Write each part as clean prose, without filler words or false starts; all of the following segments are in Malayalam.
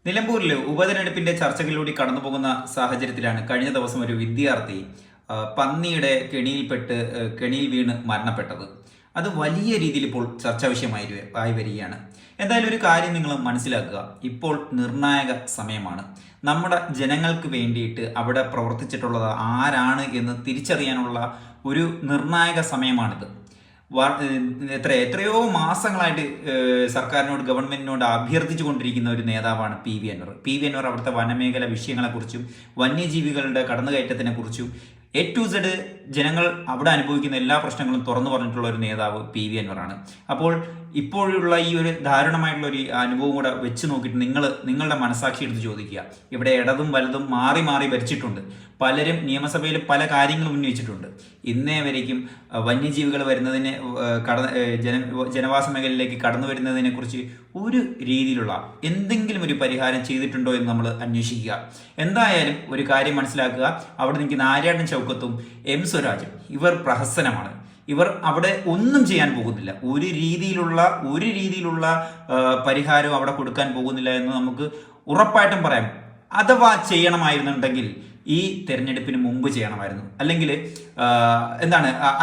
നിലമ്പൂരിൽ ഉപതെരഞ്ഞെടുപ്പിന്റെ ചർച്ചകളിലൂടെ കടന്നുപോകുന്ന സാഹചര്യത്തിലാണ് കഴിഞ്ഞ ദിവസം ഒരു വിദ്യാർത്ഥി പന്നിയുടെ കെണിയിൽ വീണ് മരണപ്പെട്ടത്. അത് വലിയ രീതിയിൽ ഇപ്പോൾ ചർച്ചാ വിഷയമായി വരികയാണ്. എന്തായാലും ഒരു കാര്യം നിങ്ങൾ മനസ്സിലാക്കുക, ഇപ്പോൾ നിർണായക സമയമാണ്. നമ്മുടെ ജനങ്ങൾക്ക് വേണ്ടിയിട്ട് അവിടെ പ്രവർത്തിച്ചിട്ടുള്ളത് ആരാണ് എന്ന് തിരിച്ചറിയാനുള്ള ഒരു നിർണായക സമയമാണിത്. എത്രയോ മാസങ്ങളായിട്ട് സർക്കാരിനോട് ഗവൺമെന്റിനോട് അഭ്യർത്ഥിച്ചു കൊണ്ടിരിക്കുന്ന ഒരു നേതാവാണ് പി വി അൻവർ അവിടുത്തെ വനമേഖല വിഷയങ്ങളെക്കുറിച്ചും വന്യജീവികളുടെ കടന്നുകയറ്റത്തിനെ കുറിച്ചും ടു സെഡ് ജനങ്ങൾ അവിടെ അനുഭവിക്കുന്ന എല്ലാ പ്രശ്നങ്ങളും തുറന്നു പറഞ്ഞിട്ടുള്ള ഒരു നേതാവ് പി.വി.അൻവറാണ്. അപ്പോൾ ഇപ്പോഴുള്ള ഈ ഒരു ദാരുണമായിട്ടുള്ള ഒരു അനുഭവം കൂടെ വെച്ച് നോക്കിയിട്ട് നിങ്ങളുടെ മനസാക്ഷി എടുത്ത് ചോദിക്കുക. ഇവിടെ ഇടതും വലതും മാറി മാറി ഭരിച്ചിട്ടുണ്ട്. പലരും നിയമസഭയിൽ പല കാര്യങ്ങളും ഉന്നയിച്ചിട്ടുണ്ട്. ഇന്നേ വരേക്കും വന്യജീവികൾ വരുന്നതിനെ ജനവാസ മേഖലയിലേക്ക് കടന്നു വരുന്നതിനെ കുറിച്ച് ഒരു രീതിയിലുള്ള എന്തെങ്കിലും ഒരു പരിഹാരം ചെയ്തിട്ടുണ്ടോ എന്ന് നമ്മൾ അന്വേഷിക്കുക. എന്തായാലും ഒരു കാര്യം മനസ്സിലാക്കുക, അവിടെ നിൽക്കുന്ന ആര്യാടൻ ഷൗക്കത്തും എം സ്വരാജും ഇവർ പ്രഹസനമാണ്. ഇവർ അവിടെ ഒന്നും ചെയ്യാൻ പോകുന്നില്ല. ഒരു രീതിയിലുള്ള പരിഹാരവും അവിടെ കൊടുക്കാൻ പോകുന്നില്ല എന്ന് നമുക്ക് ഉറപ്പായിട്ടും പറയാം. അഥവാ ചെയ്യണമായിരുന്നുണ്ടെങ്കിൽ ഈ തെരഞ്ഞെടുപ്പിന് മുമ്പ് ചെയ്യണമായിരുന്നു. അല്ലെങ്കിൽ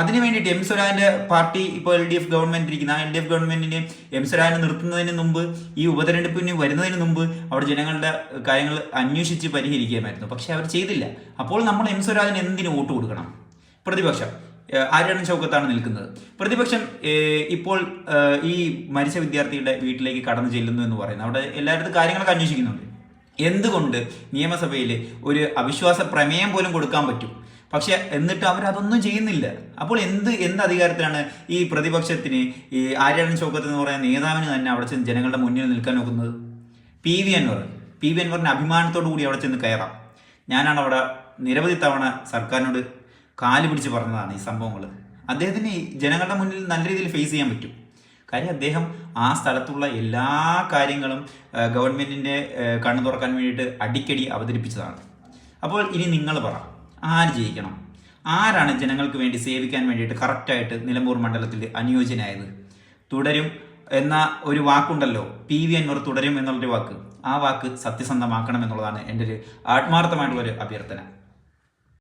അതിനു വേണ്ടിയിട്ട് എം സ്വരാജിന്റെ പാർട്ടി ഇപ്പോൾ LDF ഗവൺമെന്റ് ഇരിക്കുന്ന LDF ഗവൺമെന്റിനെ എം സ്വരാജിനെ നിർത്തുന്നതിന് മുമ്പ്, ഈ ഉപതെരഞ്ഞെടുപ്പിന് വരുന്നതിന് മുമ്പ് അവിടെ ജനങ്ങളുടെ കാര്യങ്ങൾ അന്വേഷിച്ച് പരിഹരിക്കാമായിരുന്നു. പക്ഷെ അവർ ചെയ്തില്ല. അപ്പോൾ നമ്മൾ എം സ്വരാജിന് എന്തിനു വോട്ട് കൊടുക്കണം? പ്രതിപക്ഷം ആര്യാടൻ ഷൗക്കത്താണ് നിൽക്കുന്നത്. പ്രതിപക്ഷം ഇപ്പോൾ ഈ മരിച്ച വിദ്യാർത്ഥിയുടെ വീട്ടിലേക്ക് കടന്നു ചെല്ലുന്നു എന്ന് പറയുന്നത്, അവിടെ എല്ലായിടത്തും കാര്യങ്ങളൊക്കെ അന്വേഷിക്കുന്നുണ്ട്. എന്തുകൊണ്ട് നിയമസഭയിൽ ഒരു അവിശ്വാസ പ്രമേയം പോലും കൊടുക്കാൻ പറ്റും? പക്ഷെ എന്നിട്ട് അവരതൊന്നും ചെയ്യുന്നില്ല. അപ്പോൾ എന്ത് അധികാരത്തിലാണ് ഈ പ്രതിപക്ഷത്തിന്, ഈ ആര്യാടൻ ഷൗക്കത്ത് എന്ന് പറയുന്ന നേതാവിന് തന്നെ അവിടെ ചെന്ന് ജനങ്ങളുടെ മുന്നിൽ നിൽക്കാൻ നോക്കുന്നത്? പി.വി.അൻവറിന് അഭിമാനത്തോടു കൂടി അവിടെ ചെന്ന് കയറാം. ഞാനാണ് അവിടെ നിരവധി തവണ സർക്കാരിനോട് കാല് പിടിച്ച് പറഞ്ഞതാണ് ഈ സംഭവങ്ങൾ. അദ്ദേഹത്തിന് ജനങ്ങളുടെ മുന്നിൽ നല്ല രീതിയിൽ ഫേസ് ചെയ്യാൻ പറ്റും. കാര്യം അദ്ദേഹം ആ സ്ഥലത്തുള്ള എല്ലാ കാര്യങ്ങളും ഗവൺമെന്റിന്റെ കണ്ണു തുറക്കാൻ വേണ്ടിയിട്ട് അടിക്കടി അവതരിപ്പിച്ചതാണ്. അപ്പോൾ ഇനി നിങ്ങൾ പറ, ആര് ജയിക്കണം? ആരാണ് ജനങ്ങൾക്ക് വേണ്ടി സേവിക്കാൻ വേണ്ടിയിട്ട് കറക്റ്റായിട്ട് നിലമ്പൂർ മണ്ഡലത്തിൽ അനുയോജ്യനായത്? തുടരും എന്ന ഒരു വാക്കുണ്ടല്ലോ, പി.വി.അൻവർ തുടരും എന്നുള്ളൊരു വാക്ക്, ആ വാക്ക് സത്യസന്ധമാക്കണം എന്നുള്ളതാണ് എൻ്റെ ഒരു ആത്മാർത്ഥമായിട്ടുള്ളൊരു അഭ്യർത്ഥന.